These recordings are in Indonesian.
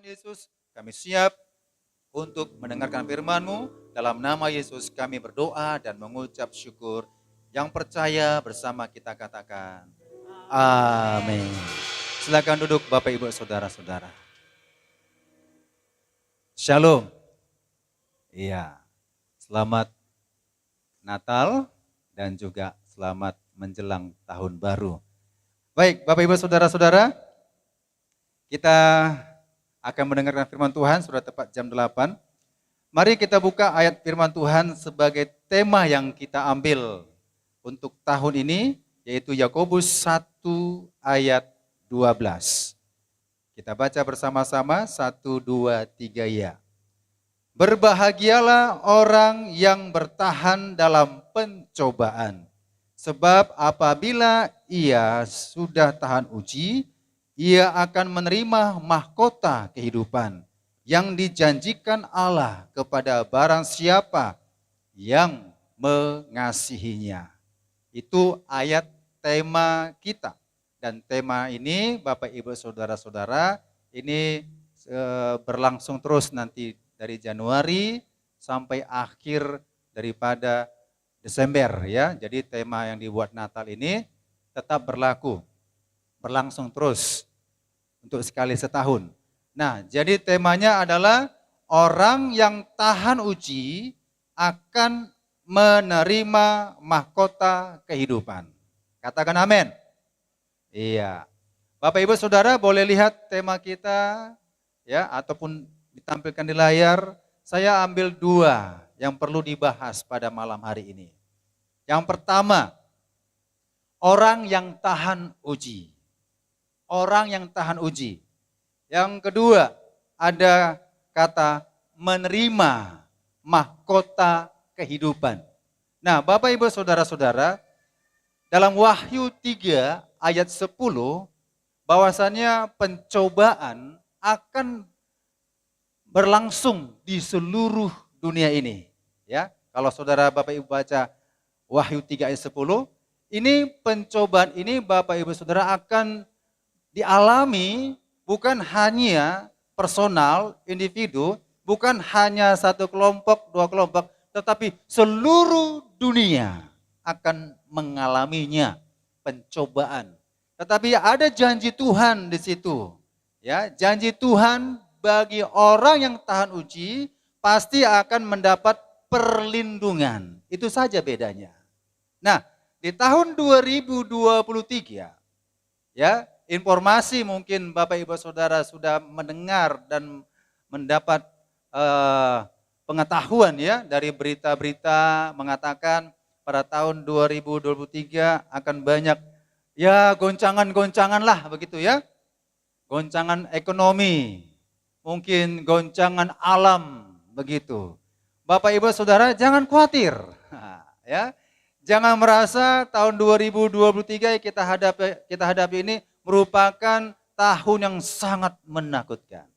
Yesus, kami siap untuk mendengarkan firman-Mu. Dalam nama Yesus kami berdoa dan mengucap syukur. Yang percaya bersama kita katakan, amin. Silakan duduk Bapak Ibu Saudara-saudara. Shalom. Iya, selamat Natal dan juga selamat menjelang tahun baru. Baik, Bapak Ibu Saudara-saudara, kita akan mendengarkan firman Tuhan, sudah tepat jam 8. Mari kita buka ayat firman Tuhan sebagai tema yang kita ambil untuk tahun ini, yaitu Yakobus 1 ayat 12. Kita baca bersama-sama, 1, 2, 3 ya. Berbahagialah orang yang bertahan dalam pencobaan, sebab apabila ia sudah tahan uji, ia akan menerima mahkota kehidupan yang dijanjikan Allah kepada barang siapa yang mengasihinya. Itu ayat tema kita. Dan tema ini Bapak Ibu Saudara-saudara ini berlangsung terus nanti dari Januari sampai akhir daripada Desember ya. Jadi tema yang dibuat Natal ini tetap berlaku, berlangsung terus untuk sekali setahun. Nah, jadi temanya adalah orang yang tahan uji akan menerima mahkota kehidupan. Katakan amin. Iya. Bapak Ibu Saudara boleh lihat tema kita ya ataupun ditampilkan di layar. Saya ambil 2 yang perlu dibahas pada malam hari ini. Yang pertama, orang yang tahan uji. Orang yang tahan uji. Yang kedua, ada kata menerima mahkota kehidupan. Nah, Bapak Ibu Saudara-saudara, dalam Wahyu 3 ayat 10, bahwasannya pencobaan akan berlangsung di seluruh dunia ini. Ya, kalau saudara Bapak Ibu baca Wahyu 3 ayat 10, ini pencobaan ini Bapak Ibu Saudara akan dialami bukan hanya personal, individu, bukan hanya satu kelompok, 2 kelompok, tetapi seluruh dunia akan mengalaminya pencobaan. Tetapi ada janji Tuhan di situ. Ya, janji Tuhan bagi orang yang tahan uji pasti akan mendapat perlindungan. Itu saja bedanya. Nah, di tahun 2023 ya, informasi mungkin Bapak Ibu Saudara sudah mendengar dan mendapat pengetahuan ya dari berita-berita mengatakan pada tahun 2023 akan banyak ya goncangan-goncangan lah begitu ya. Goncangan ekonomi, mungkin goncangan alam begitu. Bapak Ibu Saudara jangan khawatir ya. Jangan merasa tahun 2023 kita hadapi ini merupakan tahun yang sangat menakutkan.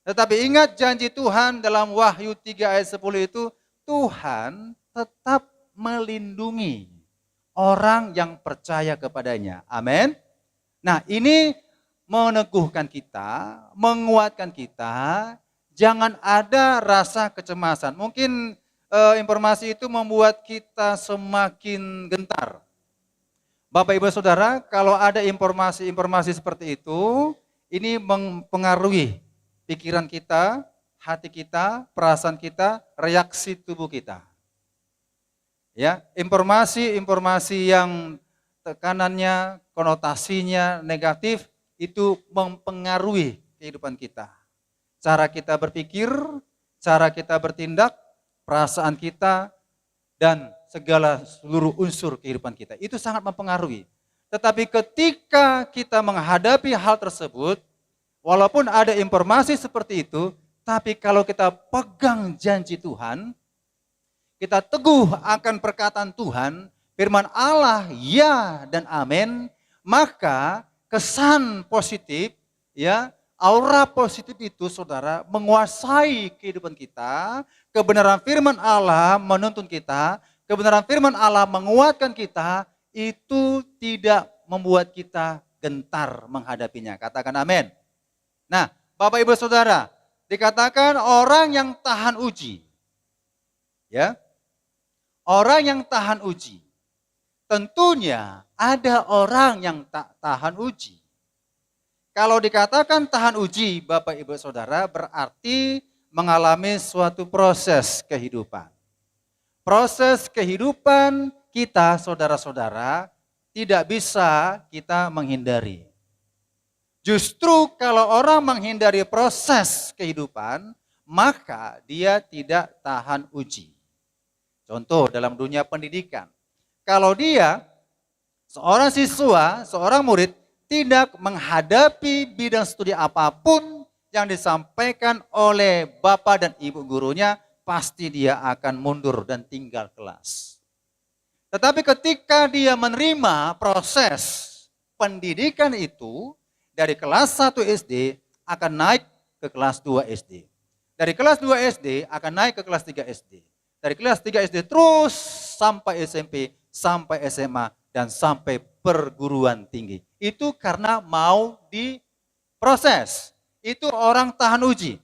Tetapi ingat janji Tuhan dalam Wahyu 3 ayat 10 itu, Tuhan tetap melindungi orang yang percaya kepadanya. Amin. Nah, ini meneguhkan kita, menguatkan kita, jangan ada rasa kecemasan. Mungkin informasi itu membuat kita semakin gentar. Bapak Ibu Saudara, kalau ada informasi-informasi seperti itu, ini mempengaruhi pikiran kita, hati kita, perasaan kita, reaksi tubuh kita. Ya, informasi-informasi yang tekanannya, konotasinya negatif itu mempengaruhi kehidupan kita. Cara kita berpikir, cara kita bertindak, perasaan kita, dan segala seluruh unsur kehidupan kita. Itu sangat mempengaruhi. Tetapi ketika kita menghadapi hal tersebut, walaupun ada informasi seperti itu, tapi kalau kita pegang janji Tuhan, kita teguh akan perkataan Tuhan, firman Allah ya dan amin, maka kesan positif, ya, aura positif itu saudara menguasai kehidupan kita. Kebenaran firman Allah menuntun kita, kebenaran firman Allah menguatkan kita, itu tidak membuat kita gentar menghadapinya. Katakan amin. Nah, Bapak Ibu Saudara, dikatakan orang yang tahan uji. Ya. Orang yang tahan uji. Tentunya ada orang yang tak tahan uji. Kalau dikatakan tahan uji, Bapak Ibu Saudara, berarti mengalami suatu proses kehidupan. Proses kehidupan kita, saudara-saudara, tidak bisa kita menghindari. Justru kalau orang menghindari proses kehidupan, maka dia tidak tahan uji. Contoh dalam dunia pendidikan. Kalau dia, seorang siswa, seorang murid, tidak menghadapi bidang studi apapun yang disampaikan oleh bapak dan ibu gurunya, pasti dia akan mundur dan tinggal kelas. Tetapi ketika dia menerima proses pendidikan itu, dari kelas 1 SD akan naik ke kelas 2 SD. Dari kelas 2 SD akan naik ke kelas 3 SD. Dari kelas 3 SD terus sampai SMP, sampai SMA, dan sampai perguruan tinggi. Itu karena mau diproses. Itu orang tahan uji.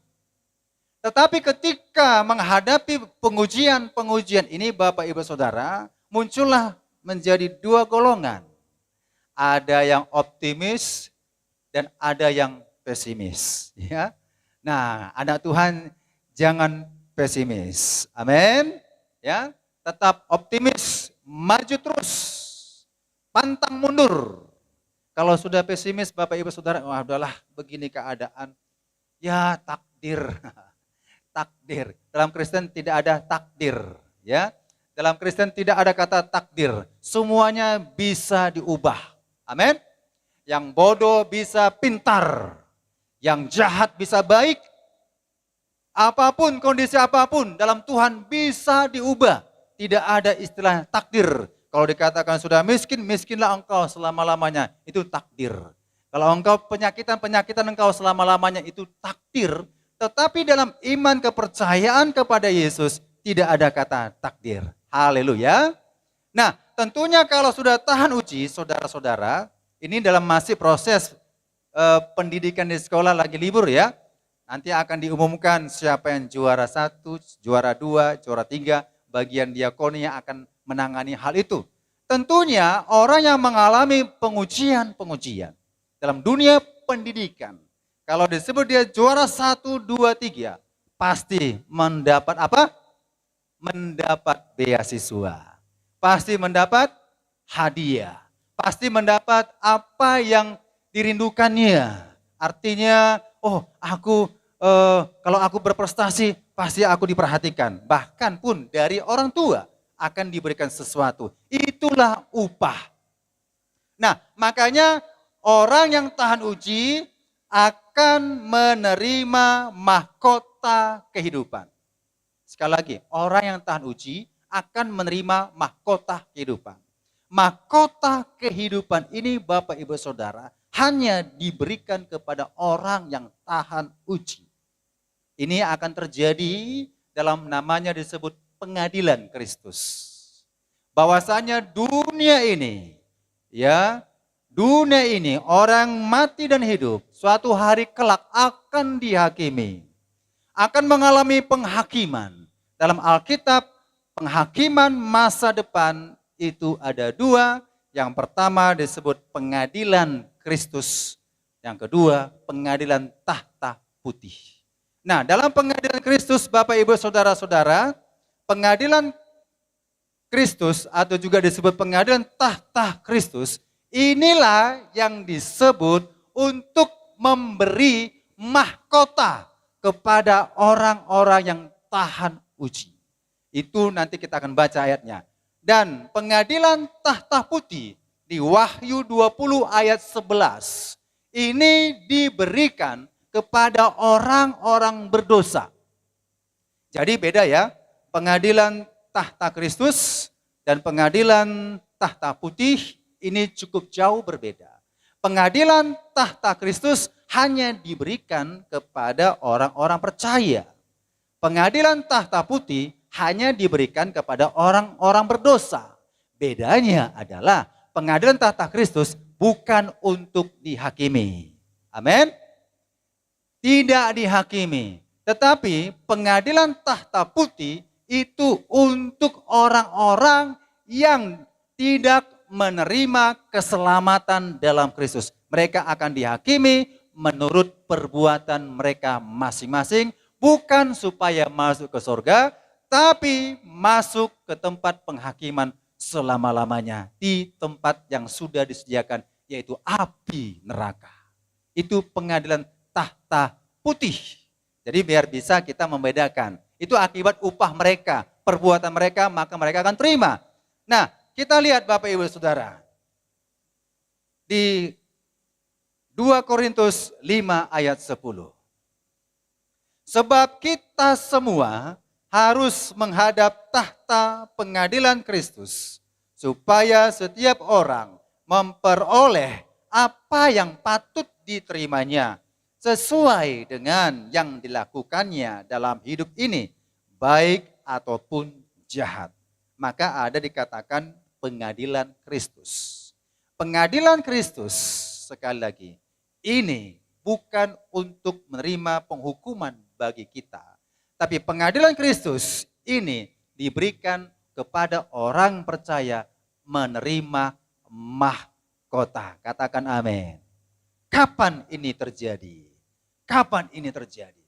Tetapi ketika menghadapi pengujian ini Bapak Ibu Saudara, muncullah menjadi dua golongan. Ada yang optimis dan ada yang pesimis. Ya. Nah, anak Tuhan jangan pesimis. Amin. Ya, tetap optimis, maju terus, pantang mundur. Kalau sudah pesimis Bapak Ibu Saudara, wah udahlah begini keadaan. Ya takdir. Takdir. Dalam Kristen tidak ada takdir. Ya. Dalam Kristen tidak ada kata takdir. Semuanya bisa diubah. Amin. Yang bodoh bisa pintar. Yang jahat bisa baik. Apapun, kondisi apapun dalam Tuhan bisa diubah. Tidak ada istilah takdir. Kalau dikatakan sudah miskin, miskinlah engkau selama-lamanya. Itu takdir. Kalau engkau penyakitan engkau selama-lamanya itu takdir. Tetapi dalam iman kepercayaan kepada Yesus tidak ada kata takdir. Haleluya. Nah, tentunya kalau sudah tahan uji, saudara-saudara, ini dalam masih proses pendidikan di sekolah lagi libur ya. Nanti akan diumumkan siapa yang juara 1, juara 2, juara 3, bagian diakonia akan menangani hal itu. Tentunya orang yang mengalami pengujian-pengujian dalam dunia pendidikan, kalau disebut dia juara 1, 2, 3, pasti mendapat apa? Mendapat beasiswa. Pasti mendapat hadiah. Pasti mendapat apa yang dirindukannya. Artinya, oh aku kalau aku berprestasi pasti aku diperhatikan. Bahkan pun dari orang tua akan diberikan sesuatu. Itulah upah. Nah, makanya orang yang tahan uji akan menerima mahkota kehidupan. Sekali lagi, orang yang tahan uji akan menerima mahkota kehidupan. Mahkota kehidupan ini Bapak Ibu Saudara hanya diberikan kepada orang yang tahan uji. Ini akan terjadi dalam namanya disebut pengadilan Kristus. Bahwasanya dunia ini, ya, dunia ini orang mati dan hidup suatu hari kelak akan dihakimi. Akan mengalami penghakiman. Dalam Alkitab, penghakiman masa depan itu ada dua. Yang pertama disebut pengadilan Kristus. Yang kedua pengadilan tahta putih. Nah, dalam pengadilan Kristus Bapak Ibu Saudara-saudara, pengadilan Kristus atau juga disebut pengadilan tahta Kristus, inilah yang disebut untuk memberi mahkota kepada orang-orang yang tahan uji. Itu nanti kita akan baca ayatnya. Dan pengadilan tahta putih di Wahyu 20 ayat 11 ini diberikan kepada orang-orang berdosa. Jadi beda ya, pengadilan tahta Kristus dan pengadilan tahta putih ini cukup jauh berbeda. Pengadilan tahta Kristus hanya diberikan kepada orang-orang percaya. Pengadilan tahta putih hanya diberikan kepada orang-orang berdosa. Bedanya adalah pengadilan tahta Kristus bukan untuk dihakimi. Amin. tidak dihakimi. Tetapi pengadilan tahta putih itu untuk orang-orang yang tidak menerima keselamatan dalam Kristus. Mereka akan dihakimi menurut perbuatan mereka masing-masing. Bukan supaya masuk ke surga, tapi masuk ke tempat penghakiman selama-lamanya. Di tempat yang sudah disediakan, yaitu api neraka. Itu pengadilan tahta putih. Jadi biar bisa kita membedakan. Itu akibat upah mereka, perbuatan mereka, maka mereka akan terima. Nah, kita lihat Bapak Ibu Saudara. Di 2 Korintus 5 ayat 10. Sebab kita semua harus menghadap tahta pengadilan Kristus, supaya setiap orang memperoleh apa yang patut diterimanya sesuai dengan yang dilakukannya dalam hidup ini, baik ataupun jahat. Maka ada dikatakan pengadilan Kristus. Pengadilan Kristus, sekali lagi, ini bukan untuk menerima penghukuman bagi kita. Tapi pengadilan Kristus ini diberikan kepada orang percaya menerima mahkota. Katakan amin. Kapan ini terjadi? Kapan ini terjadi?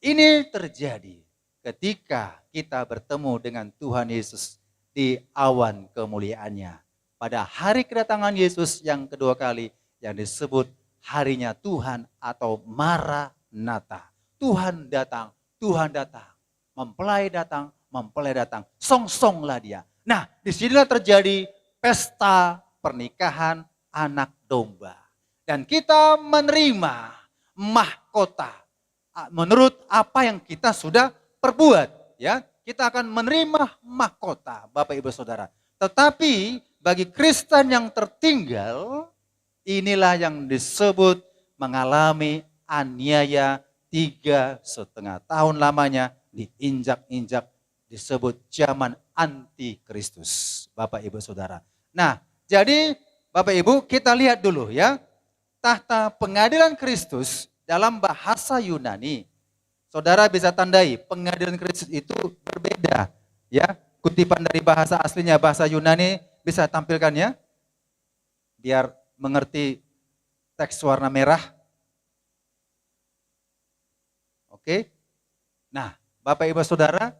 Ini terjadi ketika kita bertemu dengan Tuhan Yesus di awan kemuliaannya. Pada hari kedatangan Yesus yang kedua kali yang disebut harinya Tuhan atau Maranatha. Tuhan datang, mempelai datang, song-songlah dia. Nah, disinilah terjadi pesta pernikahan anak domba. Dan kita menerima mahkota menurut apa yang kita sudah perbuat, ya. Kita akan menerima mahkota, Bapak Ibu Saudara. Tetapi bagi Kristen yang tertinggal, inilah yang disebut mengalami aniaya 3,5 tahun lamanya, diinjak-injak, disebut zaman antikristus, Bapak Ibu Saudara. Nah, jadi Bapak Ibu kita lihat dulu ya, tahta pengadilan Kristus dalam bahasa Yunani. Saudara bisa tandai pengadilan Kristus itu berbeda ya. Kutipan dari bahasa aslinya bahasa Yunani bisa tampilkan ya. Biar mengerti teks warna merah. Oke. Nah, Bapak Ibu Saudara,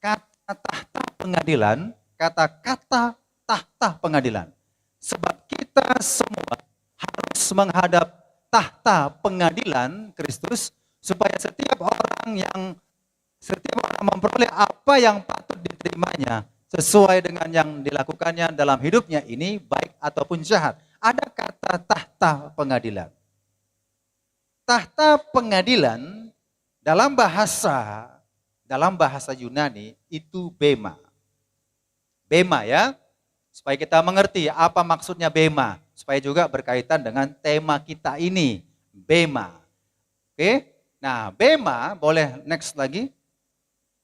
kata tahta pengadilan, kata-kata tahta pengadilan. Sebab kita semua harus menghadap tahta pengadilan Kristus supaya setiap orang memperoleh apa yang patut diterimanya sesuai dengan yang dilakukannya dalam hidupnya ini baik ataupun jahat. Ada kata tahta pengadilan. Tahta pengadilan dalam bahasa Yunani itu bema. Bema ya. Supaya kita mengerti apa maksudnya bema. Supaya juga berkaitan dengan tema kita ini. Bema. Oke. Nah, bema boleh next lagi.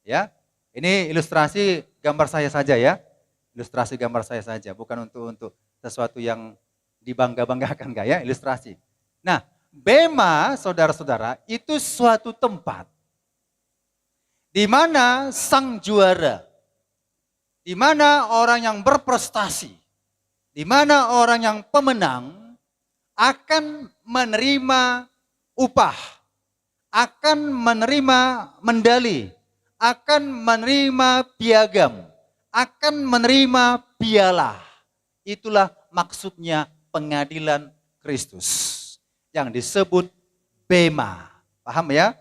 Ya. Ini ilustrasi gambar saya saja ya. Ilustrasi gambar saya saja. Bukan untuk sesuatu yang dibangga-banggakan enggak ya. Ilustrasi. Nah, bema saudara-saudara itu suatu tempat. Di mana sang juara. Di mana orang yang berprestasi, di mana orang yang pemenang akan menerima upah, akan menerima medali, akan menerima piagam, akan menerima piala. Itulah maksudnya pengadilan Kristus yang disebut bema. Paham ya?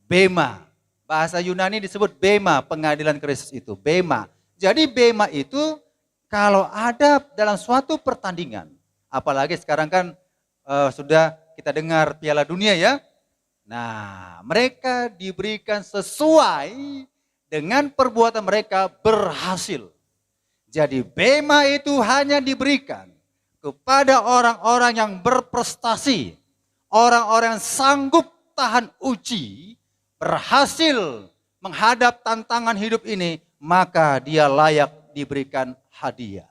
Bema. Bahasa Yunani disebut bema, pengadilan Kristus itu, bema. Jadi bema itu kalau ada dalam suatu pertandingan, apalagi sekarang kan sudah kita dengar Piala Dunia ya. Nah, mereka diberikan sesuai dengan perbuatan mereka berhasil. Jadi bema itu hanya diberikan kepada orang-orang yang berprestasi, orang-orang yang sanggup tahan uji, berhasil menghadap tantangan hidup ini, maka dia layak diberikan hadiah.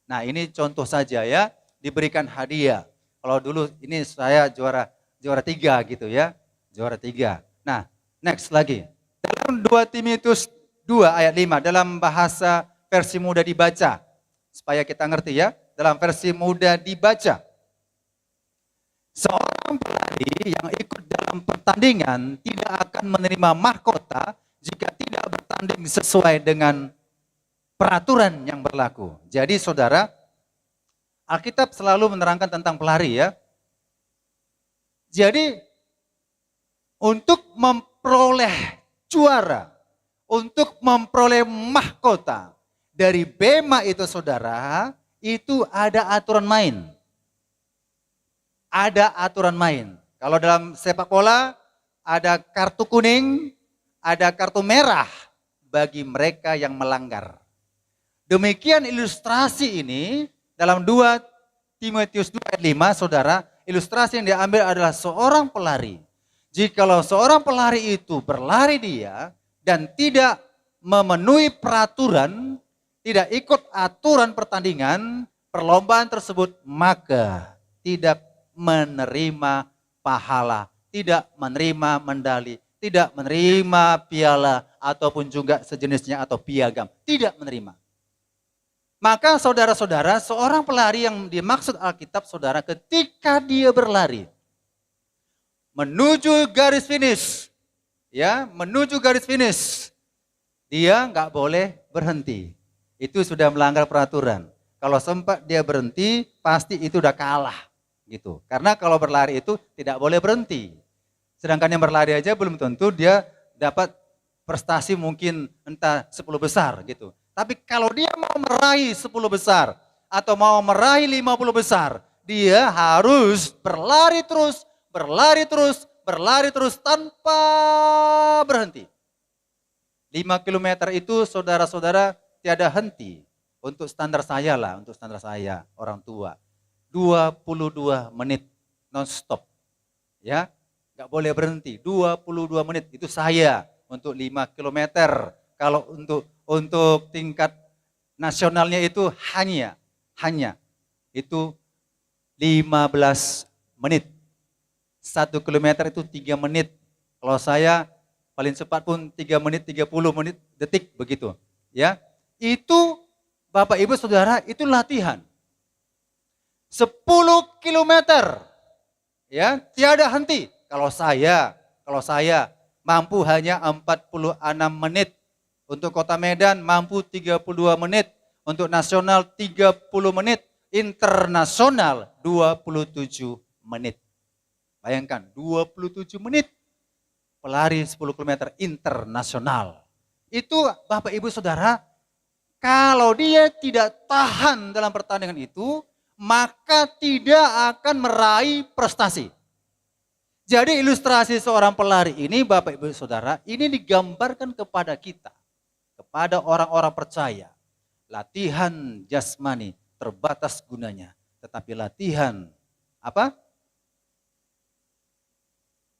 Nah, ini contoh saja ya, diberikan hadiah. Kalau dulu ini saya juara 3 gitu ya. Juara 3. Nah, next lagi. Dalam 2 Timotius 2 ayat 5, dalam bahasa versi mudah dibaca. Supaya kita ngerti ya, dalam versi mudah dibaca. Seorang pelari yang ikut dalam pertandingan tidak akan menerima mahkota jika tidak bertanding sesuai dengan peraturan yang berlaku. Jadi saudara, Alkitab selalu menerangkan tentang pelari ya. Jadi untuk memperoleh juara, untuk memperoleh mahkota dari bema itu saudara, itu ada aturan main. Ada aturan main. Kalau dalam sepak bola ada kartu kuning, ada kartu merah bagi mereka yang melanggar. Demikian ilustrasi ini dalam 2 Timotius 2 ayat 5 saudara, ilustrasi yang diambil adalah seorang pelari. Jikalau seorang pelari itu berlari dia dan tidak memenuhi peraturan, tidak ikut aturan pertandingan, perlombaan tersebut, maka tidak menerima pahala, tidak menerima medali, tidak menerima piala ataupun juga sejenisnya atau piagam, tidak menerima. Maka saudara-saudara, seorang pelari yang dimaksud Alkitab saudara ketika dia berlari menuju garis finish, ya, menuju garis finish, dia nggak boleh berhenti. Itu sudah melanggar peraturan. Kalau sempat dia berhenti, pasti itu udah kalah. Gitu. Karena kalau berlari itu tidak boleh berhenti. Sedangkan yang berlari aja belum tentu dia dapat prestasi mungkin entah 10 besar gitu. Tapi kalau dia mau meraih 10 besar atau mau meraih 50 besar, dia harus berlari terus, berlari terus, berlari terus tanpa berhenti. 5 kilometer itu saudara-saudara tiada henti. Untuk standar saya lah, untuk standar saya, orang tua. 22 menit non-stop. Ya, nggak boleh berhenti. 22 menit itu saya untuk 5 kilometer. Kalau untuk tingkat nasionalnya itu hanya itu 15 menit. 1 kilometer itu 3 menit. Kalau saya paling cepat pun 3 menit 30 menit detik begitu. Ya, itu Bapak Ibu Saudara itu latihan. 10 kilometer, ya, tiada henti. Kalau saya mampu hanya 46 menit. Untuk Kota Medan mampu 32 menit. Untuk nasional 30 menit. Internasional 27 menit. Bayangkan 27 menit pelari 10 km internasional. Itu Bapak Ibu Saudara, kalau dia tidak tahan dalam pertandingan itu, maka tidak akan meraih prestasi. Jadi ilustrasi seorang pelari ini Bapak Ibu Saudara, ini digambarkan kepada kita, kepada orang-orang percaya. Latihan jasmani terbatas gunanya, tetapi latihan apa?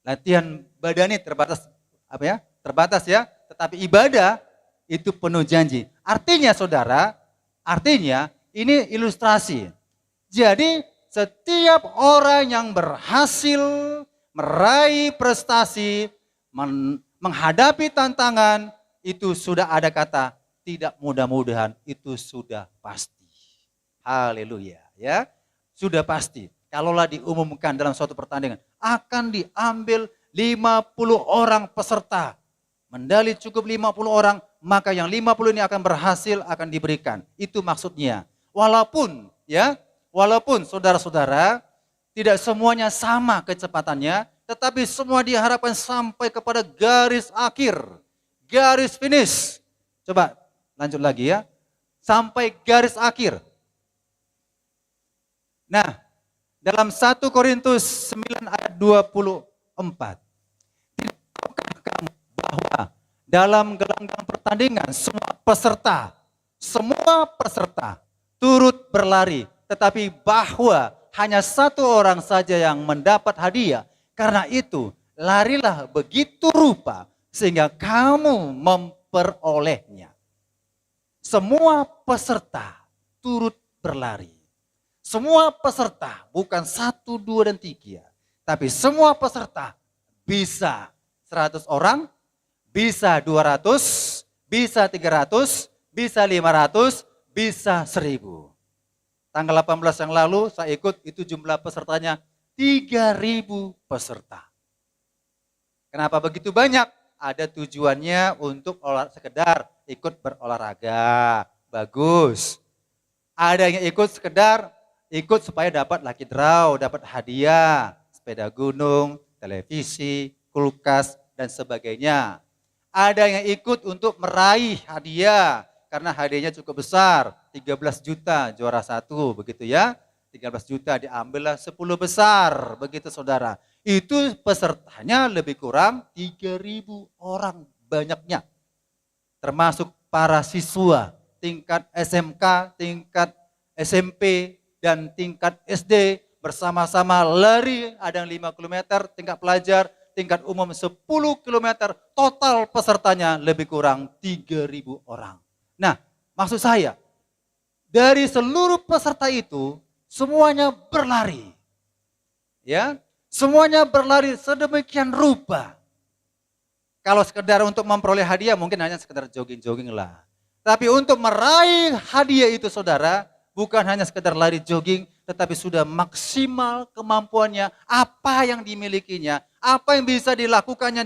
Latihan badani terbatas Terbatas ya, tetapi ibadah itu penuh janji. Artinya saudara, ini ilustrasi. Jadi setiap orang yang berhasil meraih prestasi, menghadapi tantangan, itu sudah ada kata tidak mudah-mudahan, itu sudah pasti. Haleluya, ya. Sudah pasti. Kalaulah diumumkan dalam suatu pertandingan, akan diambil 50 orang peserta. Medali cukup 50 orang, maka yang 50 ini akan berhasil, akan diberikan. Itu maksudnya. Walaupun saudara-saudara tidak semuanya sama kecepatannya, tetapi semua diharapkan sampai kepada garis akhir, garis finish. Coba lanjut lagi ya, sampai garis akhir. Nah, dalam 1 Korintus 9 ayat 24, tahukah kamu bahwa dalam gelanggang pertandingan semua peserta turut berlari, tetapi bahwa hanya satu orang saja yang mendapat hadiah. Karena itu, larilah begitu rupa sehingga kamu memperolehnya. Semua peserta turut berlari. Semua peserta, bukan 1, 2, dan 3. Tapi semua peserta bisa 100 orang, bisa 200, bisa 300, bisa 500, bisa 1000. Tanggal 18 yang lalu saya ikut, itu jumlah pesertanya 3.000 peserta. Kenapa begitu banyak? Ada tujuannya untuk sekedar ikut berolahraga. Bagus. Ada yang ikut sekedar ikut supaya dapat lucky draw, dapat hadiah, sepeda gunung, televisi, kulkas, dan sebagainya. Ada yang ikut untuk meraih hadiah, karena hadiahnya cukup besar, 13 juta juara 1, begitu ya. 13 juta diambillah 10 besar, begitu saudara. Itu pesertanya lebih kurang 3.000 orang banyaknya. Termasuk para siswa tingkat SMK, tingkat SMP, dan tingkat SD bersama-sama lari, ada yang 5 km, tingkat pelajar, tingkat umum 10 km, total pesertanya lebih kurang 3.000 orang. Nah, maksud saya, dari seluruh peserta itu, semuanya berlari. Ya, semuanya berlari sedemikian rupa. Kalau sekedar untuk memperoleh hadiah mungkin hanya sekedar jogging-jogging lah. Tapi untuk meraih hadiah itu saudara, bukan hanya sekedar lari jogging, tetapi sudah maksimal kemampuannya, apa yang dimilikinya, apa yang bisa dilakukannya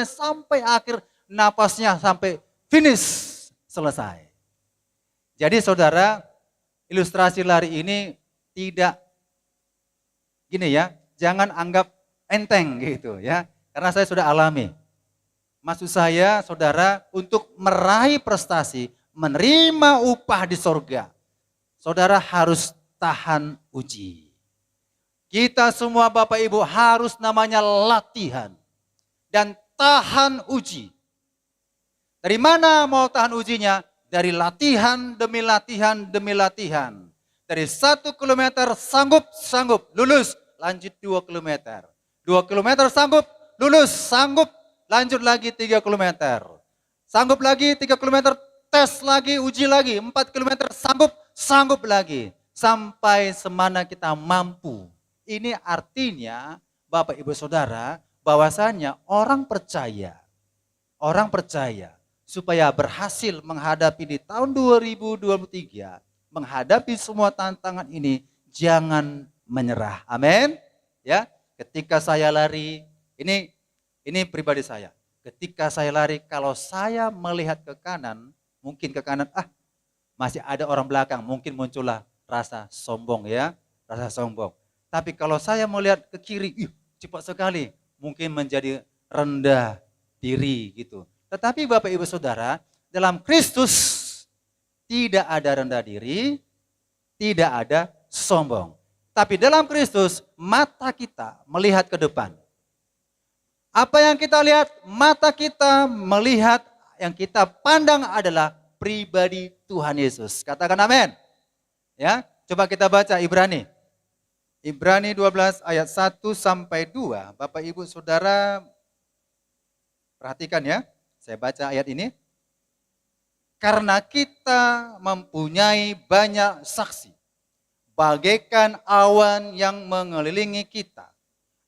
sampai akhir napasnya, sampai finish, selesai. Jadi saudara, ilustrasi lari ini tidak gini ya, jangan anggap enteng gitu ya, karena saya sudah alami. Maksud saya saudara, untuk meraih prestasi, menerima upah di sorga, saudara harus tahan uji. Kita semua Bapak Ibu harus namanya latihan dan tahan uji. Dari mana mau tahan ujinya? Dari latihan demi latihan demi latihan. Dari 1 kilometer sanggup, lulus, lanjut 2 kilometer. 2 kilometer sanggup, lulus, sanggup, lanjut lagi 3 kilometer. Sanggup lagi 3 kilometer, tes lagi, uji lagi. 4 kilometer sanggup lagi. Sampai semana kita mampu. Ini artinya Bapak Ibu Saudara, bahwasannya orang percaya supaya berhasil menghadapi di tahun 2023, menghadapi semua tantangan ini, jangan menyerah. Amin. Ya, ketika saya lari, ini pribadi saya. Ketika saya lari, kalau saya melihat ke kanan, mungkin ke kanan, masih ada orang belakang, mungkin muncullah rasa sombong ya, rasa sombong. Tapi kalau saya melihat ke kiri, cepat sekali, mungkin menjadi rendah diri gitu. Tetapi Bapak Ibu Saudara, dalam Kristus tidak ada rendah diri, tidak ada sombong. Tapi dalam Kristus mata kita melihat ke depan. Apa yang kita lihat? Mata kita melihat, yang kita pandang adalah pribadi Tuhan Yesus. Katakan amin. Ya, coba kita baca Ibrani. Ibrani 12 ayat 1 sampai 2. Bapak Ibu Saudara perhatikan ya. Saya baca ayat ini. Karena kita mempunyai banyak saksi, bagaikan awan yang mengelilingi kita.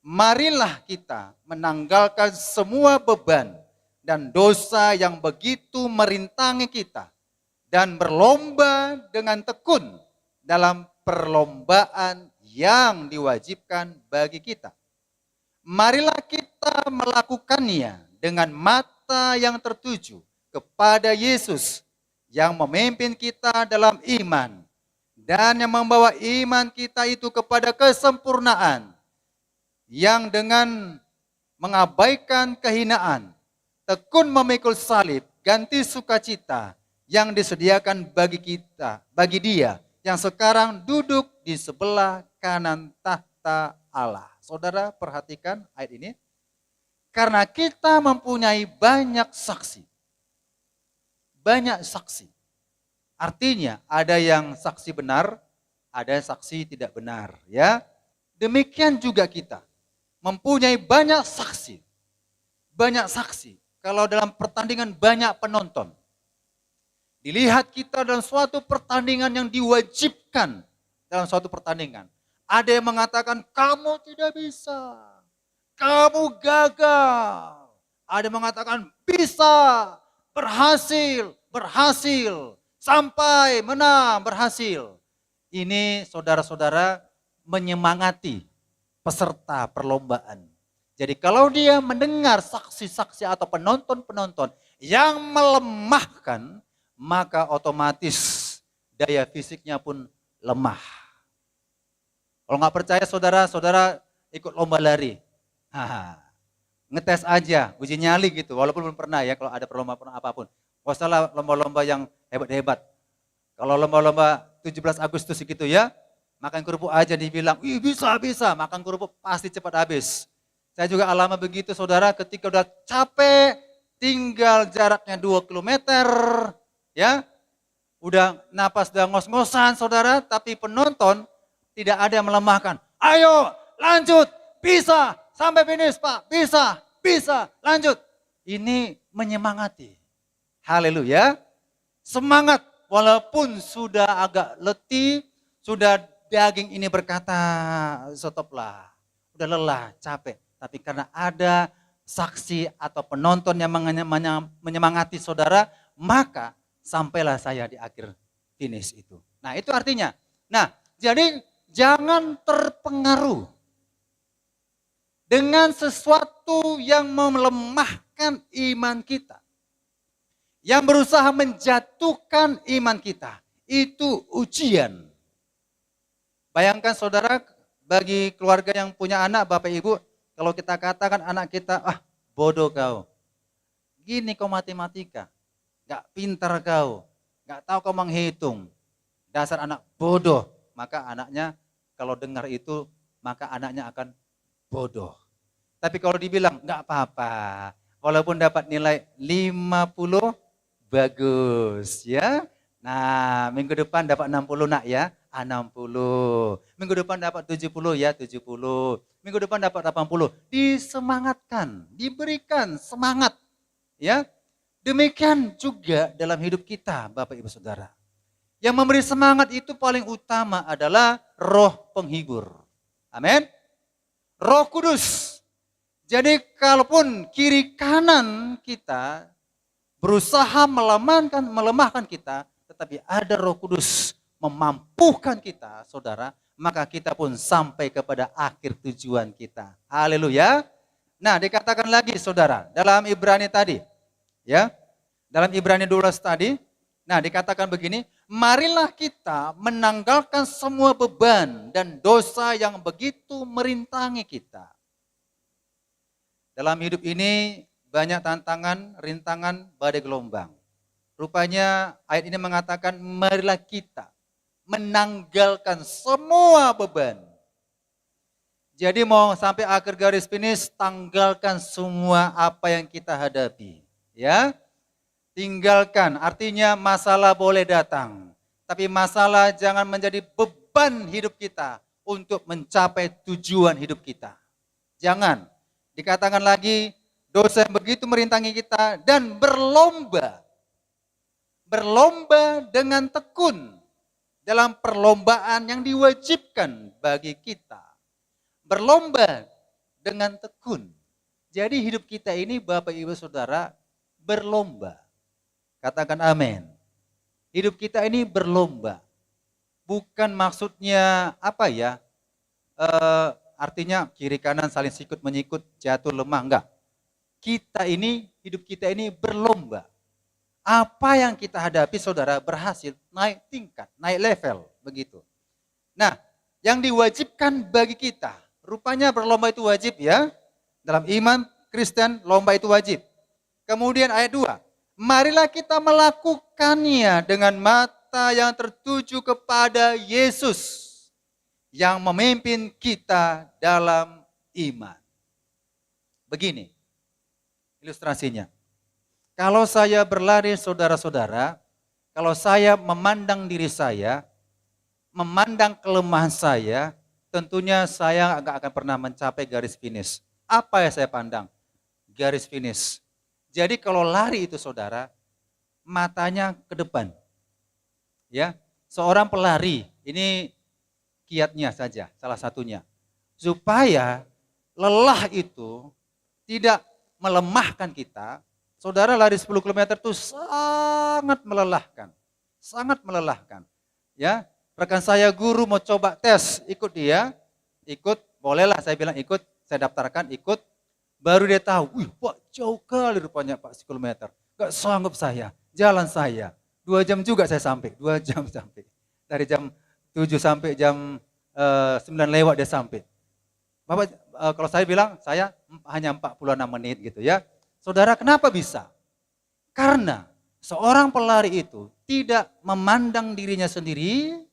Marilah kita menanggalkan semua beban dan dosa yang begitu merintangi kita, dan berlomba dengan tekun dalam perlombaan yang diwajibkan bagi kita. Marilah kita melakukannya dengan mata yang tertuju kepada Yesus yang memimpin kita dalam iman dan yang membawa iman kita itu kepada kesempurnaan, yang dengan mengabaikan kehinaan tekun memikul salib, ganti sukacita yang disediakan bagi kita, bagi Dia yang sekarang duduk di sebelah kanan tahta Allah. Saudara perhatikan ayat ini. Karena kita mempunyai banyak saksi. Banyak saksi. Artinya ada yang saksi benar, ada yang saksi tidak benar, ya. Demikian juga kita mempunyai banyak saksi. Banyak saksi. Kalau dalam pertandingan banyak penonton. Dilihat kita dalam suatu pertandingan yang diwajibkan dalam suatu pertandingan. Ada yang mengatakan kamu tidak bisa. kamu gagal. Ada yang mengatakan bisa, berhasil, berhasil, sampai menang, berhasil. Ini saudara-saudara menyemangati peserta perlombaan. Jadi kalau dia mendengar saksi-saksi atau penonton-penonton yang melemahkan, maka otomatis daya fisiknya pun lemah. Kalau nggak percaya saudara ikut lomba lari. Ngetes aja, uji nyali gitu, walaupun belum pernah ya kalau ada perlombaan apapun. Nggak usah lomba-lomba yang hebat-hebat. Kalau lomba-lomba 17 Agustus gitu ya, makan kerupuk aja dibilang, wih bisa, makan kerupuk pasti cepat habis. Saya juga alami begitu saudara, ketika udah capek, tinggal jaraknya 2 kilometer, ya, udah napas udah ngos-ngosan saudara, tapi penonton tidak ada yang melemahkan. Ayo lanjut, bisa, sampai finish Pak, bisa, lanjut. Ini menyemangati. Haleluya. Semangat walaupun sudah agak letih, sudah daging ini berkata stoplah. Udah lelah, capek. Tapi karena ada saksi atau penonton yang menyemangati saudara, maka sampailah saya di akhir finish itu. Nah itu artinya. Nah jadi jangan terpengaruh dengan sesuatu yang melemahkan iman kita. Yang berusaha menjatuhkan iman kita. Itu ujian. Bayangkan saudara, bagi keluarga yang punya anak, Bapak Ibu, kalau kita katakan anak kita, bodoh kau. Gini kau matematika. Gak pintar kau. Gak tahu kau menghitung. Dasar anak bodoh. Maka anaknya kalau dengar itu, maka anaknya akan bodoh. Tapi kalau dibilang, gak apa-apa. Walaupun dapat nilai 50, bagus ya. Nah minggu depan dapat 60 nak ya. 60. Minggu depan dapat 70 ya, 70. Minggu depan dapat 80. Disemangatkan, diberikan semangat. Ya. Demikian juga dalam hidup kita, Bapak Ibu Saudara. Yang memberi semangat itu paling utama adalah Roh Penghibur. Amin. Roh Kudus. Jadi kalaupun kiri kanan kita berusaha melemahkan kita, tetapi ada Roh Kudus memampukan kita, saudara, maka kita pun sampai kepada akhir tujuan kita. Haleluya. Nah, dikatakan lagi, saudara, dalam Ibrani tadi, ya, dalam Ibrani 12 tadi, nah dikatakan begini, marilah kita menanggalkan semua beban dan dosa yang begitu merintangi kita. Dalam hidup ini banyak tantangan, rintangan, badai gelombang. Rupanya ayat ini mengatakan marilah kita menanggalkan semua beban. Jadi mau sampai akhir garis finish, tanggalkan semua apa yang kita hadapi. Ya, tinggalkan, artinya masalah boleh datang. Tapi masalah jangan menjadi beban hidup kita untuk mencapai tujuan hidup kita. Jangan, dikatakan lagi, dosa yang begitu merintangi kita dan berlomba. Berlomba dengan tekun dalam perlombaan yang diwajibkan bagi kita. Berlomba dengan tekun. Jadi hidup kita ini Bapak Ibu Saudara berlomba. Katakan amin. Hidup kita ini berlomba. Bukan maksudnya apa ya? Artinya kiri kanan saling sikut menyikut, jatuh lemah, enggak. Hidup kita ini berlomba. Apa yang kita hadapi saudara berhasil naik tingkat, naik level, begitu. Nah, yang diwajibkan bagi kita, rupanya berlomba itu wajib ya. Dalam iman Kristen, lomba itu wajib. Kemudian ayat 2, marilah kita melakukannya dengan mata yang tertuju kepada Yesus yang memimpin kita dalam iman. Begini ilustrasinya. Kalau saya berlari saudara-saudara, kalau saya memandang diri saya, memandang kelemahan saya, tentunya saya nggak akan pernah mencapai garis finish. Apa yang saya pandang? Garis finish. Jadi kalau lari itu saudara, matanya ke depan. Ya, seorang pelari, ini kiatnya saja, salah satunya. Supaya lelah itu tidak melemahkan kita, saudara lari 10 kilometer itu sangat melelahkan. Sangat melelahkan. Ya, rekan saya guru mau coba tes, ikut dia, ikut, bolehlah saya bilang ikut, saya daftarkan, ikut. Baru dia tahu, wih Pak jauh kali rupanya Pak 10 kilometer. Gak sanggup saya, jalan saya. 2 jam juga saya sampai, 2 jam sampai. Dari jam 7 sampai jam 9 lewat dia sampai. Bapak, kalau saya bilang, saya hanya 46 menit gitu ya. Saudara kenapa bisa? Karena seorang pelari itu tidak memandang dirinya sendiri,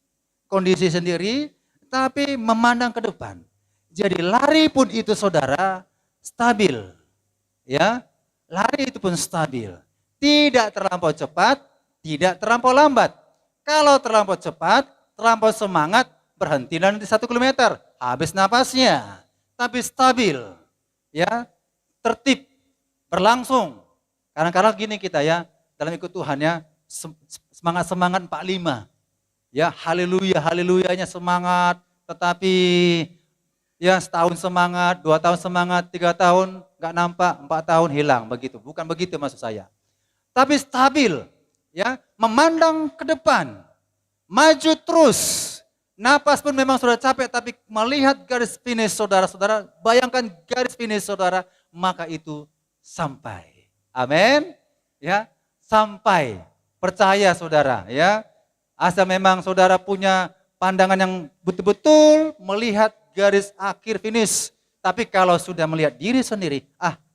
kondisi sendiri, tapi memandang ke depan. Jadi lari pun itu saudara stabil. Ya, lari itu pun stabil. Tidak terlampau cepat, tidak terlampau lambat. Kalau terlampau cepat, terlampau semangat, berhenti nanti 1 kilometer, habis napasnya. Tapi stabil, ya, tertib, berlangsung. Kadang-kadang gini kita ya, dalam ikut Tuhan ya, semangat-semangat 45. Ya, haleluya, haleluyanya semangat, tetapi ya setahun semangat, 2 tahun semangat, 3 tahun nggak nampak, 4 tahun hilang, begitu. Bukan begitu maksud saya. Tapi stabil, ya, memandang ke depan, maju terus. Napas pun memang sudah capek, tapi melihat garis finish saudara-saudara, bayangkan garis finish saudara, maka itu sampai. Amin. Ya, sampai. Percaya saudara, ya. Asal memang saudara punya pandangan yang betul-betul melihat garis akhir finish. Tapi kalau sudah melihat diri sendiri,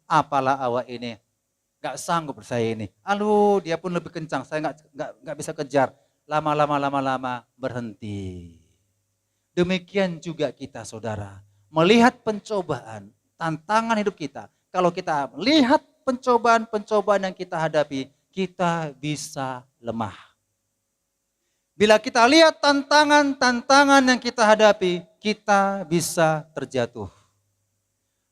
apalah awak ini, gak sanggup saya ini. Aduh, dia pun lebih kencang, saya gak bisa kejar. Lama-lama berhenti. Demikian juga kita saudara, melihat pencobaan, tantangan hidup kita. Kalau kita melihat pencobaan yang kita hadapi, kita bisa lemah. Bila kita lihat tantangan yang kita hadapi, kita bisa terjatuh.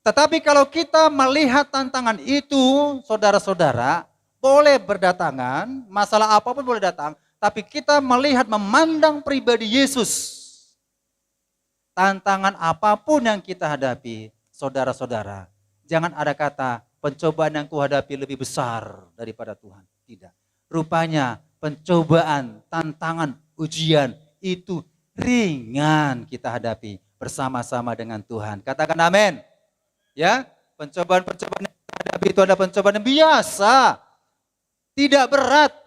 Tetapi kalau kita melihat tantangan itu, saudara-saudara, boleh berdatangan, masalah apapun boleh datang, tapi kita melihat, memandang pribadi Yesus. Tantangan apapun yang kita hadapi, saudara-saudara, jangan ada kata pencobaan yang kuhadapi lebih besar daripada Tuhan. Tidak. Rupanya pencobaan, tantangan, ujian itu ringan kita hadapi bersama-sama dengan Tuhan. Katakan amin. Ya, pencobaan-pencobaan yang kita hadapi itu adalah pencobaan yang biasa. Tidak berat,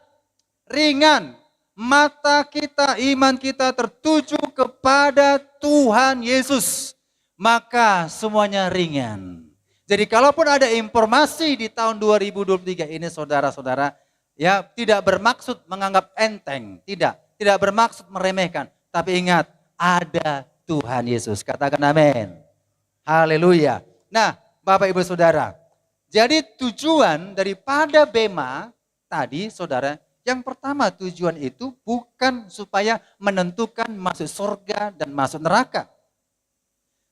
ringan. Mata kita, iman kita tertuju kepada Tuhan Yesus. Maka semuanya ringan. Jadi kalaupun ada informasi di tahun 2023 ini saudara-saudara, ya tidak bermaksud menganggap enteng. Tidak bermaksud meremehkan. Tapi ingat, ada Tuhan Yesus. Katakan amin. Haleluya. Nah Bapak Ibu Saudara, jadi tujuan daripada Bema tadi saudara, yang pertama tujuan itu bukan supaya menentukan masuk surga dan masuk neraka.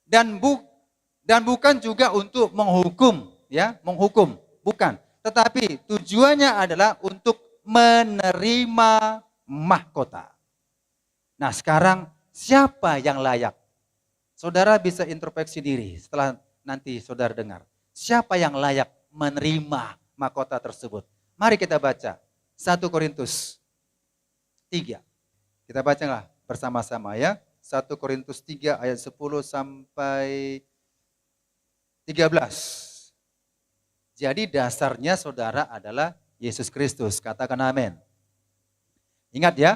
Dan bukan juga untuk menghukum, ya, menghukum, bukan. Tetapi tujuannya adalah untuk menerima mahkota. Nah, sekarang siapa yang layak? Saudara bisa introspeksi diri setelah nanti saudara dengar. Siapa yang layak menerima mahkota tersebut? Mari kita baca 1 Korintus 3. Kita bacalah bersama-sama ya. 1 Korintus 3 ayat 10 sampai 13. Jadi dasarnya saudara adalah Yesus Kristus. Katakan amin. Ingat ya.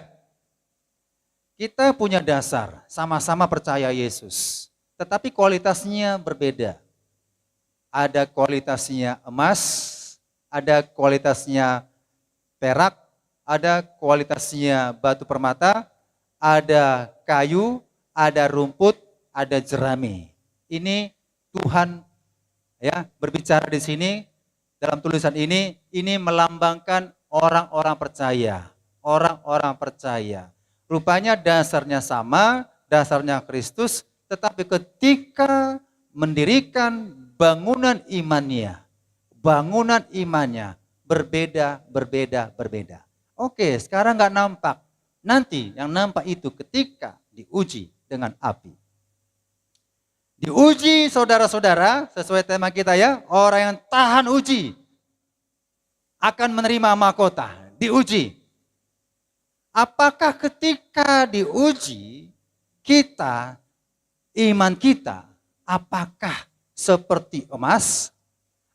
Kita punya dasar, sama-sama percaya Yesus. Tetapi kualitasnya berbeda. Ada kualitasnya emas, ada kualitasnya perak, ada kualitasnya batu permata, ada kayu, ada rumput, ada jerami. Ini Tuhan ya berbicara di sini dalam tulisan ini melambangkan orang-orang percaya, orang-orang percaya. Rupanya dasarnya sama, dasarnya Kristus, tetapi ketika mendirikan bangunan imannya berbeda. Oke, sekarang nggak nampak. Nanti yang nampak itu ketika diuji dengan api. Diuji saudara-saudara, sesuai tema kita ya, orang yang tahan uji akan menerima mahkota. Diuji. Apakah ketika diuji kita, iman kita, apakah seperti emas?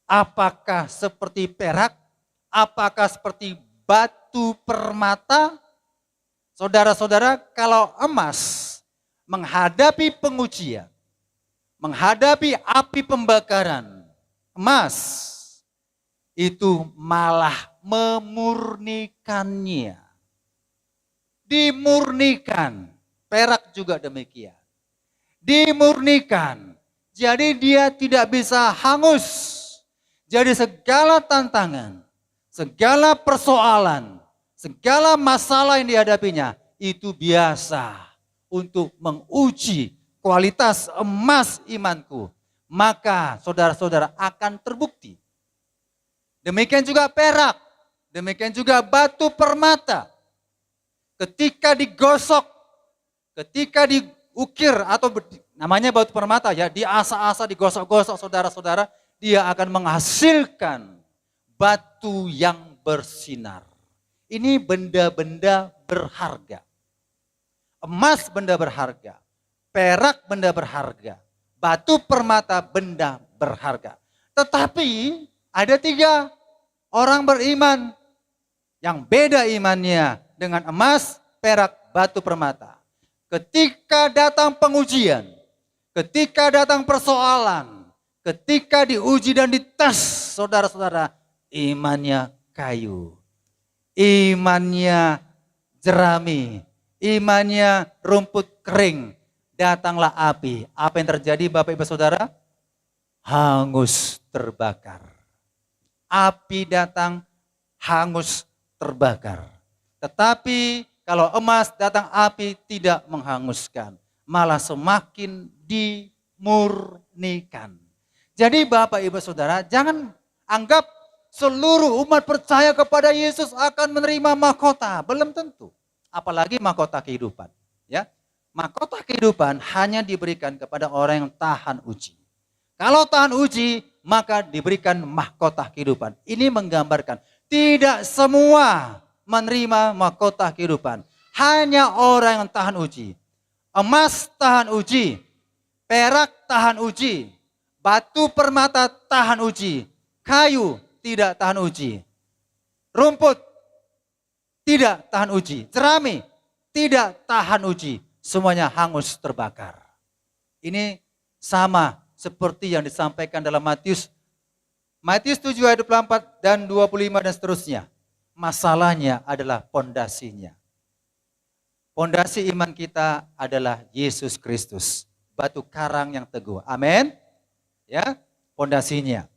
Apakah seperti perak? Apakah seperti batu permata? Saudara-saudara, kalau emas menghadapi pengujian, menghadapi api pembakaran, emas itu malah memurnikannya. Dimurnikan. Perak juga demikian. Dimurnikan. Jadi dia tidak bisa hangus. Jadi segala tantangan, segala persoalan, segala masalah yang dihadapinya itu biasa untuk menguji kualitas emas imanku. Maka saudara-saudara akan terbukti. Demikian juga perak, demikian juga batu permata. Ketika digosok, ketika diukir atau namanya batu permata ya, diasah-asah, digosok-gosok saudara-saudara, dia akan menghasilkan batu yang bersinar. Ini benda-benda berharga. Emas benda berharga, perak benda berharga, batu permata benda berharga. Tetapi ada 3 orang beriman yang beda imannya dengan emas, perak, batu permata. Ketika datang pengujian, ketika datang persoalan, ketika diuji dan dites, saudara-saudara, imannya kayu, imannya jerami, imannya rumput kering. Datanglah api. Apa yang terjadi Bapak Ibu Saudara? Hangus terbakar. Api datang, hangus terbakar. Tetapi kalau emas datang api tidak menghanguskan. Malah semakin dimurnikan. Jadi Bapak Ibu Saudara, jangan anggap seluruh umat percaya kepada Yesus akan menerima mahkota. Belum tentu. Apalagi mahkota kehidupan. Ya, mahkota kehidupan hanya diberikan kepada orang yang tahan uji. Kalau tahan uji, maka diberikan mahkota kehidupan. Ini menggambarkan tidak semua menerima mahkota kehidupan. Hanya orang yang tahan uji. Emas tahan uji, perak tahan uji, batu permata tahan uji, kayu tidak tahan uji, rumput tidak tahan uji, jerami tidak tahan uji, semuanya hangus terbakar. Ini sama seperti yang disampaikan dalam Matius 7 ayat 24 dan 25 dan seterusnya. Masalahnya adalah pondasinya. Pondasi iman kita adalah Yesus Kristus, batu karang yang teguh. Amin. Ya, pondasinya.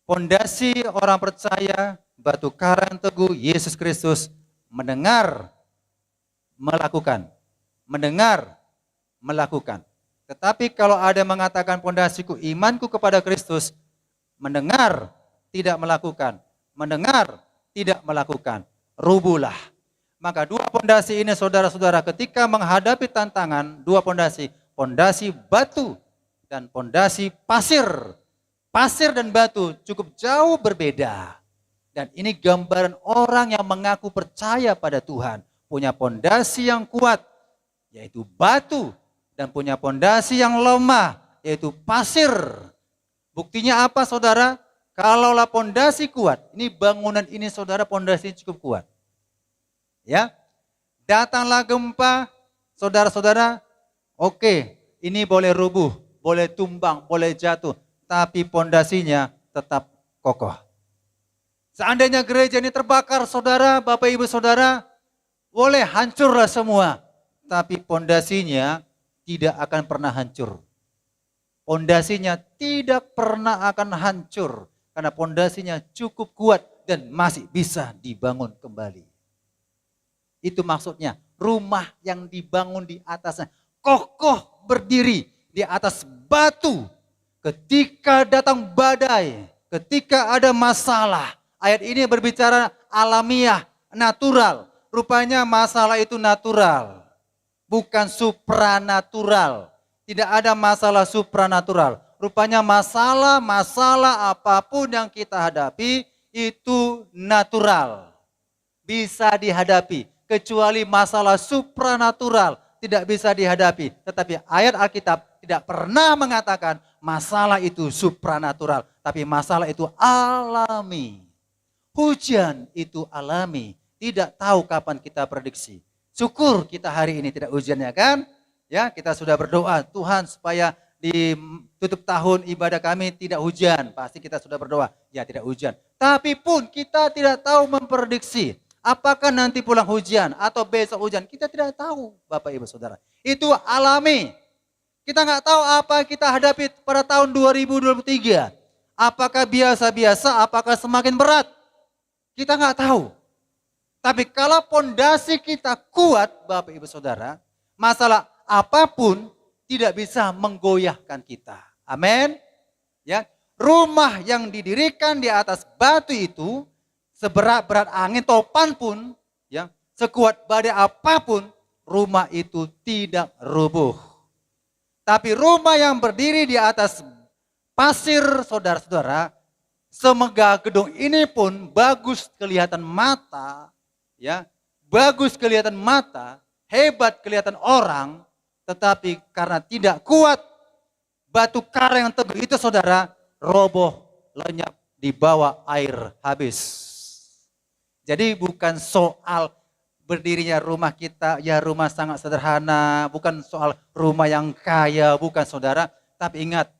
Pondasi orang percaya, batu karang teguh, Yesus Kristus, mendengar, melakukan. Mendengar, melakukan. Tetapi kalau ada yang mengatakan pondasiku, imanku kepada Kristus, mendengar, tidak melakukan. Mendengar, tidak melakukan. Rubuhlah. Maka 2 pondasi ini saudara-saudara ketika menghadapi tantangan, 2 pondasi. Pondasi batu dan pondasi pasir. Pasir dan batu cukup jauh berbeda. Dan ini gambaran orang yang mengaku percaya pada Tuhan. Punya pondasi yang kuat, yaitu batu. Dan punya pondasi yang lemah, yaitu pasir. Buktinya apa saudara? Kalaulah pondasi kuat, ini bangunan ini saudara pondasi cukup kuat. Ya, datanglah gempa, saudara-saudara, oke, ini boleh rubuh, boleh tumbang, boleh jatuh. Tapi pondasinya tetap kokoh. Seandainya gereja ini terbakar saudara, Bapak Ibu Saudara, boleh hancurlah semua. Tapi pondasinya tidak akan pernah hancur. Pondasinya tidak pernah akan hancur. Karena pondasinya cukup kuat dan masih bisa dibangun kembali. Itu maksudnya rumah yang dibangun di atasnya kokoh berdiri di atas batu. Ketika datang badai, ketika ada masalah, ayat ini berbicara alamiah, natural. Rupanya masalah itu natural, bukan supranatural. Tidak ada masalah supranatural. Rupanya masalah apapun yang kita hadapi itu natural. Bisa dihadapi. Kecuali masalah supranatural tidak bisa dihadapi. Tetapi ayat Alkitab tidak pernah mengatakan masalah itu supranatural. Tapi masalah itu alami. Hujan itu alami. Tidak tahu kapan kita prediksi. Syukur kita hari ini tidak hujan ya kan? Ya, kita sudah berdoa, Tuhan supaya di tutup tahun ibadah kami tidak hujan. Pasti kita sudah berdoa, ya tidak hujan. Tapi pun kita tidak tahu memprediksi apakah nanti pulang hujan atau besok hujan. Kita tidak tahu, Bapak Ibu Saudara. Itu alami. Kita nggak tahu apa yang kita hadapi pada tahun 2023. Apakah biasa-biasa, apakah semakin berat. Kita nggak tahu. Tapi kalau pondasi kita kuat, Bapak Ibu Saudara, masalah apapun tidak bisa menggoyahkan kita. Amin. Ya, rumah yang didirikan di atas batu itu seberat-berat angin topan pun, ya, sekuat badai apapun, rumah itu tidak rubuh. Tapi rumah yang berdiri di atas pasir, saudara-saudara, semegah gedung ini pun bagus kelihatan mata, ya, bagus kelihatan mata, hebat kelihatan orang. Tetapi karena tidak kuat, batu karang yang teguh itu saudara, roboh, lenyap di bawah air habis. Jadi bukan soal berdirinya rumah kita, ya rumah sangat sederhana, bukan soal rumah yang kaya, bukan saudara. Tapi ingat,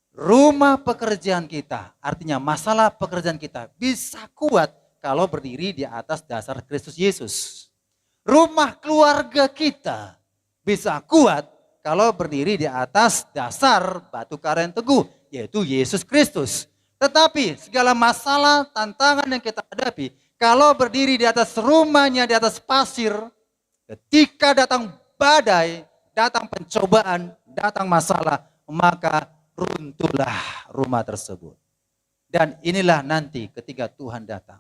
rumah pekerjaan kita, artinya masalah pekerjaan kita bisa kuat kalau berdiri di atas dasar Kristus Yesus. Rumah keluarga kita bisa kuat kalau berdiri di atas dasar batu karang teguh, yaitu Yesus Kristus. Tetapi segala masalah, tantangan yang kita hadapi, kalau berdiri di atas rumahnya, di atas pasir, ketika datang badai, datang pencobaan, datang masalah, maka runtuhlah rumah tersebut. Dan inilah nanti ketika Tuhan datang.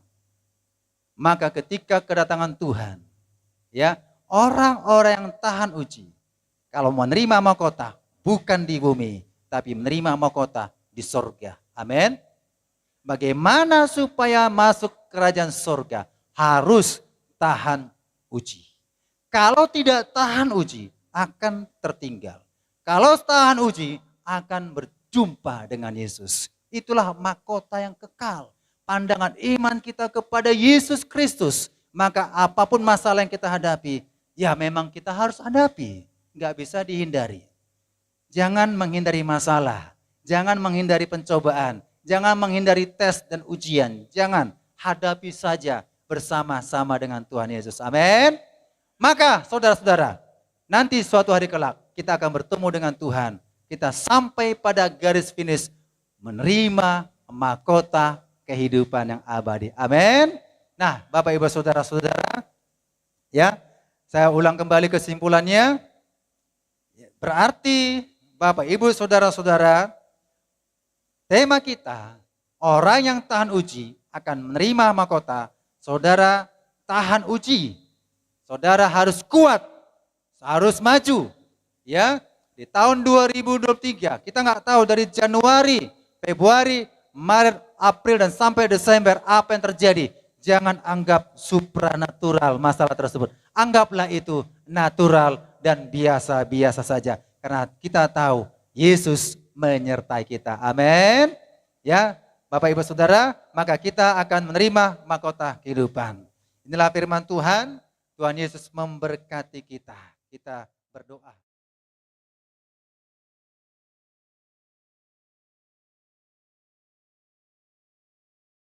Maka ketika kedatangan Tuhan, ya, orang-orang yang tahan uji, kalau menerima mahkota bukan di bumi, tapi menerima mahkota di sorga. Amin. Bagaimana supaya masuk kerajaan sorga? Harus tahan uji. Kalau tidak tahan uji, akan tertinggal. Kalau tahan uji, akan berjumpa dengan Yesus. Itulah mahkota yang kekal. Pandangan iman kita kepada Yesus Kristus. Maka apapun masalah yang kita hadapi, ya memang kita harus hadapi. Nggak bisa dihindari. Jangan menghindari masalah. Jangan menghindari pencobaan. Jangan menghindari tes dan ujian. Jangan, hadapi saja bersama-sama dengan Tuhan Yesus. Amin. Maka saudara-saudara, nanti suatu hari kelak kita akan bertemu dengan Tuhan. Kita sampai pada garis finish menerima mahkota kehidupan yang abadi. Amin. Nah, Bapak Ibu Saudara-saudara, ya, saya ulang kembali kesimpulannya. Berarti Bapak Ibu Saudara-saudara, tema kita, orang yang tahan uji akan menerima mahkota. Saudara tahan uji. Saudara harus kuat, harus maju. Ya, di tahun 2023, kita nggak tahu dari Januari, Februari, Maret, April, dan sampai Desember apa yang terjadi. Jangan anggap supranatural masalah tersebut. Anggaplah itu natural dan biasa-biasa saja. Karena kita tahu Yesus menyertai kita. Amin. Ya, Bapak Ibu Saudara, maka kita akan menerima mahkota kehidupan. Inilah firman Tuhan. Tuhan Yesus memberkati kita. Kita berdoa.